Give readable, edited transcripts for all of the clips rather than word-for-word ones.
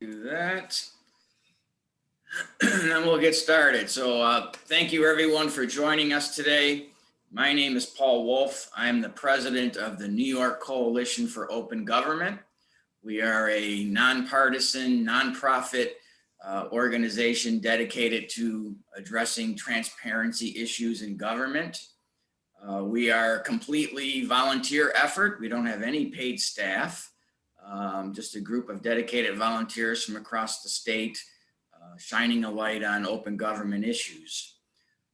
Do that. And then we'll get started. So thank you everyone for joining us today. My name is Paul Wolf. I'm the president of the New York Coalition for Open Government. We are a nonpartisan, nonprofit organization dedicated to addressing transparency issues in government. We are a completely volunteer effort. We don't have any paid staff, just a group of dedicated volunteers from across the state, shining a light on open government issues.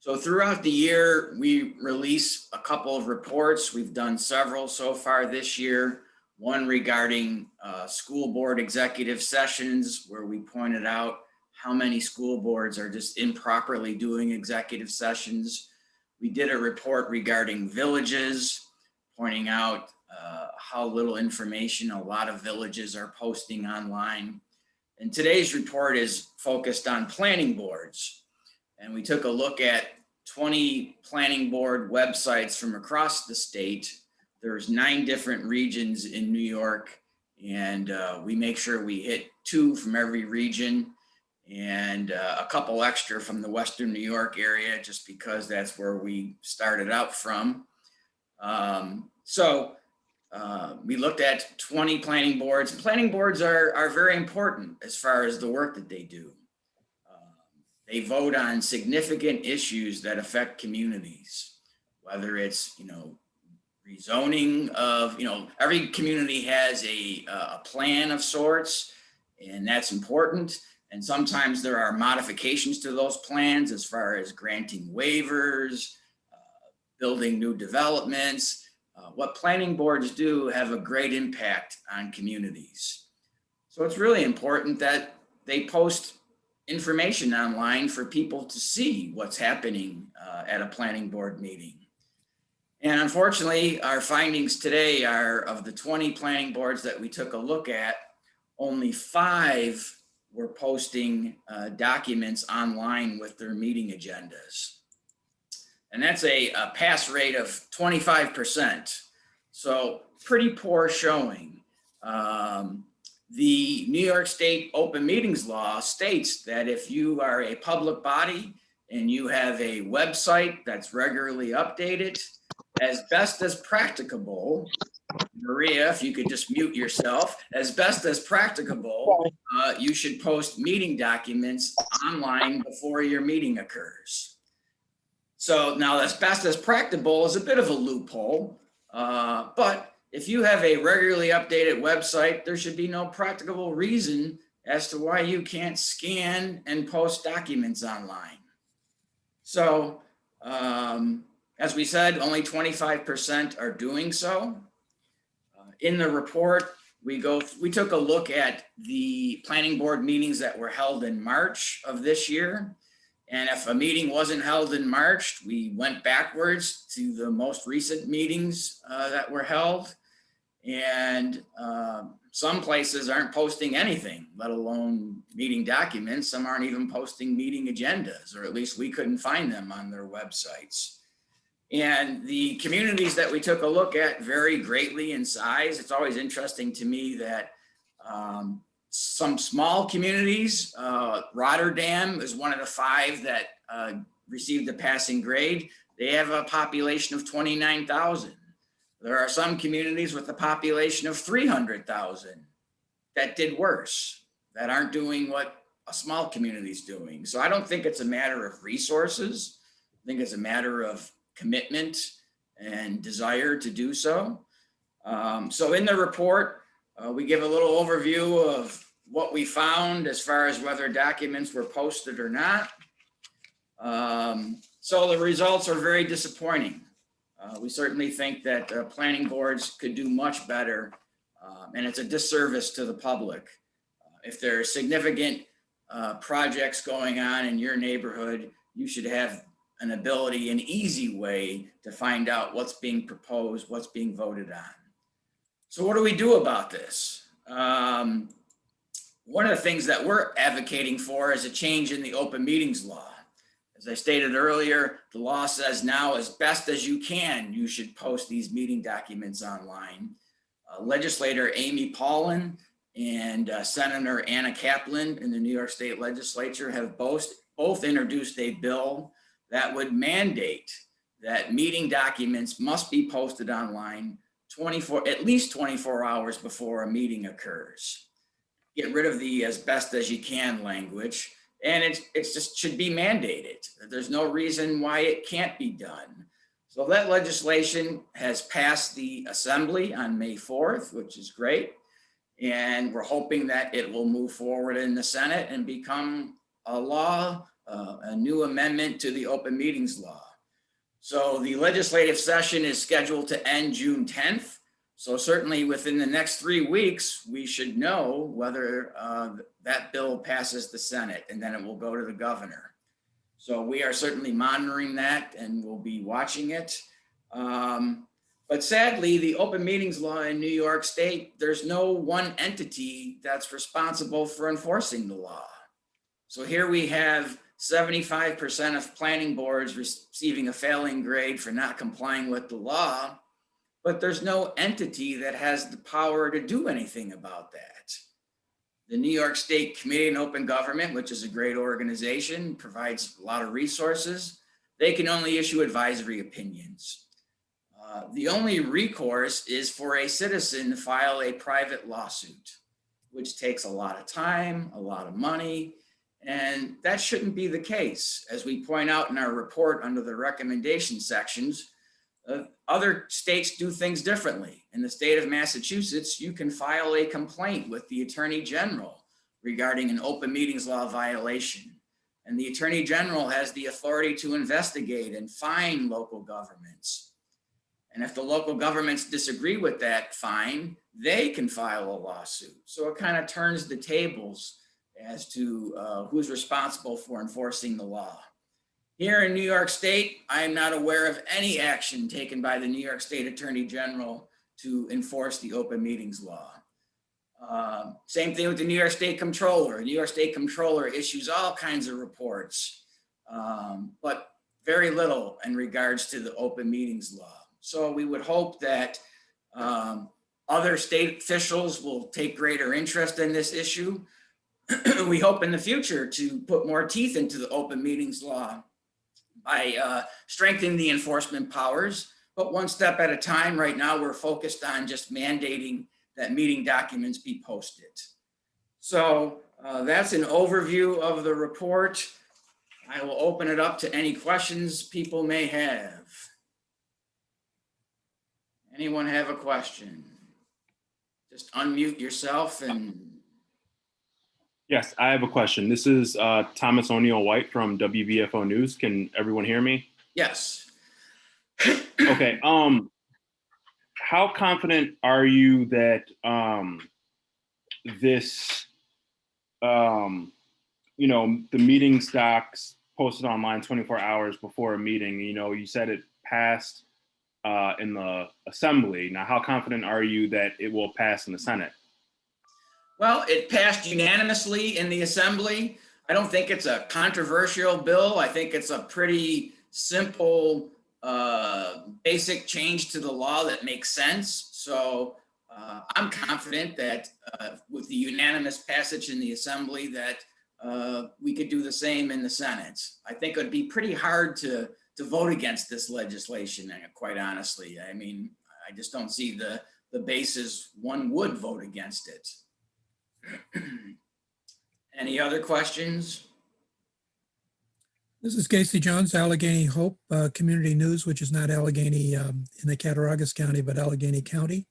So throughout the year, we release a couple of reports. We've done several so far this year. One regarding school board executive sessions, where we pointed out how many school boards are just improperly doing executive sessions. We did a report regarding villages, pointing out how little information a lot of villages are posting online. And today's report is focused on planning boards. And we took a look at 20 planning board websites from across the state. There's 9 different regions in New York, and we make sure we hit 2 from every region and a couple extra from the Western New York area, just because that's where we started out from. We looked at 20 planning boards. Planning boards are very important as far as the work that they do. They vote on significant issues that affect communities, whether it's, rezoning of, every community has a plan of sorts, and that's important. And sometimes there are modifications to those plans as far as granting waivers, building new developments. What planning boards do have a great impact on communities. So it's really important that they post information online for people to see what's happening at a planning board meeting. And unfortunately, our findings today are, of the 20 planning boards that we took a look at, only 5 were posting documents online with their meeting agendas. And that's a pass rate of 25%. So pretty poor showing. The New York State Open Meetings Law states that if you are a public body and you have a website that's regularly updated, as best as practicable, Maria, if you could just mute yourself, as best as practicable, you should post meeting documents online before your meeting occurs. So now, as best as practicable is a bit of a loophole, but if you have a regularly updated website, there should be no practicable reason as to why you can't scan and post documents online. So, as we said, only 25% are doing so. In the report, we took a look at the planning board meetings that were held in March of this year. And if a meeting wasn't held in March, we went backwards to the most recent meetings that were held. And some places aren't posting anything, let alone meeting documents. Some aren't even posting meeting agendas, or at least we couldn't find them on their websites. And the communities that we took a look at vary greatly in size. It's always interesting to me that some small communities, Rotterdam is one of the 5 that received a passing grade. They have a population of 29,000. There are some communities with a population of 300,000 that did worse, that aren't doing what a small community is doing. So I don't think it's a matter of resources. I think it's a matter of commitment and desire to do so. So in the report, we give a little overview of what we found as far as whether documents were posted or not. So the results are very disappointing. We certainly think that planning boards could do much better, and it's a disservice to the public. If there are significant projects going on in your neighborhood, you should have an ability, an easy way to find out what's being proposed, what's being voted on. So what do we do about this? One of the things that we're advocating for is a change in the open meetings law. As I stated earlier, the law says now, as best as you can, you should post these meeting documents online. Legislator Amy Paulin and Senator Anna Kaplan in the New York State Legislature have both introduced a bill that would mandate that meeting documents must be posted online at least 24 hours before a meeting occurs. Get rid of the as best as you can language, and it's just should be mandated. There's no reason why it can't be done. So that legislation has passed the Assembly on May 4th, which is great. And we're hoping that it will move forward in the Senate and become a law, a new amendment to the open meetings law. So the legislative session is scheduled to end June 10th. So certainly within the next 3 weeks, we should know whether that bill passes the Senate, and then it will go to the governor. So we are certainly monitoring that and we'll be watching it. But sadly, the open meetings law in New York State, there's no one entity that's responsible for enforcing the law. So here we have 75% of planning boards receiving a failing grade for not complying with the law, but there's no entity that has the power to do anything about that. The New York State Committee on Open Government, which is a great organization, provides a lot of resources. They can only issue advisory opinions. The only recourse is for a citizen to file a private lawsuit, which takes a lot of time, a lot of money, and that shouldn't be the case. As we point out in our report under the recommendation sections, other states do things differently. In the state of Massachusetts, you can file a complaint with the Attorney General regarding an open meetings law violation. And the Attorney General has the authority to investigate and fine local governments. And if the local governments disagree with that fine, they can file a lawsuit. So it kind of turns the tables as to who's responsible for enforcing the law. Here in New York State, I am not aware of any action taken by the New York State Attorney General to enforce the open meetings law. Same thing with the New York State Comptroller. The New York State Comptroller issues all kinds of reports, but very little in regards to the open meetings law. So we would hope that other state officials will take greater interest in this issue. We hope in the future to put more teeth into the open meetings law by strengthening the enforcement powers, but one step at a time. Right now, we're focused on just mandating that meeting documents be posted. So that's an overview of the report. I will open it up to any questions people may have. Anyone have a question? Just unmute yourself and. Yes, I have a question. This is Thomas O'Neill White from WBFO News. Can everyone hear me? Yes. Okay. How confident are you that this, the meeting stocks posted online 24 hours before a meeting, you said it passed in the Assembly. Now, how confident are you that it will pass in the Senate? Well, it passed unanimously in the Assembly. I don't think it's a controversial bill. I think it's a pretty simple, basic change to the law that makes sense. So I'm confident that with the unanimous passage in the Assembly that we could do the same in the Senate. I think it would be pretty hard to vote against this legislation, quite honestly. I mean, I just don't see the basis one would vote against it. Any other questions? This is Casey Jones, Allegheny Hope Community News, which is not Allegheny in the Cattaraugus County, but Allegheny County.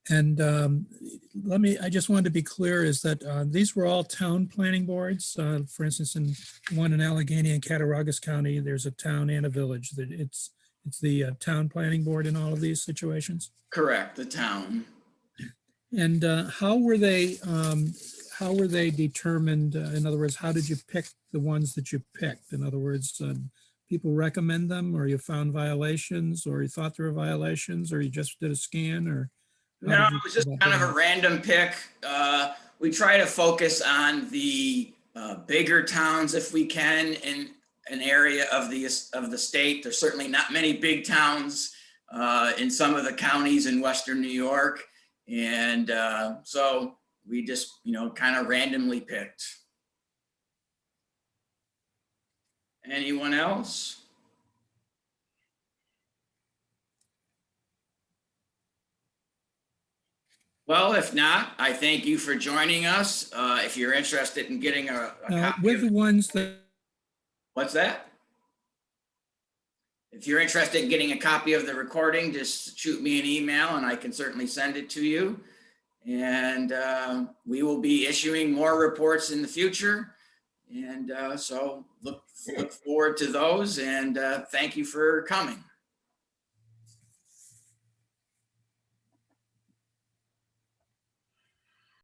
And I just wanted to be clear is that these were all town planning boards. For instance, in one in Allegheny and Cattaraugus County, there's a town and a village. It's the town planning board in all of these situations? Correct, the town. And how were they determined? In other words, how did you pick the ones that you picked? In other words, people recommend them, or you found violations, or you thought there were violations, or you just did a scan, or? No, it was just kind of a random pick. We try to focus on the bigger towns if we can in an area of the state. There's certainly not many big towns in some of the counties in Western New York. And so we just, kind of randomly picked. Anyone else? Well, if not, I thank you for joining us. If you're interested in getting a copy With of the ones that, what's that? If you're interested in getting a copy of the recording, just shoot me an email and I can certainly send it to you. And we will be issuing more reports in the future. And so look forward to those, and thank you for coming.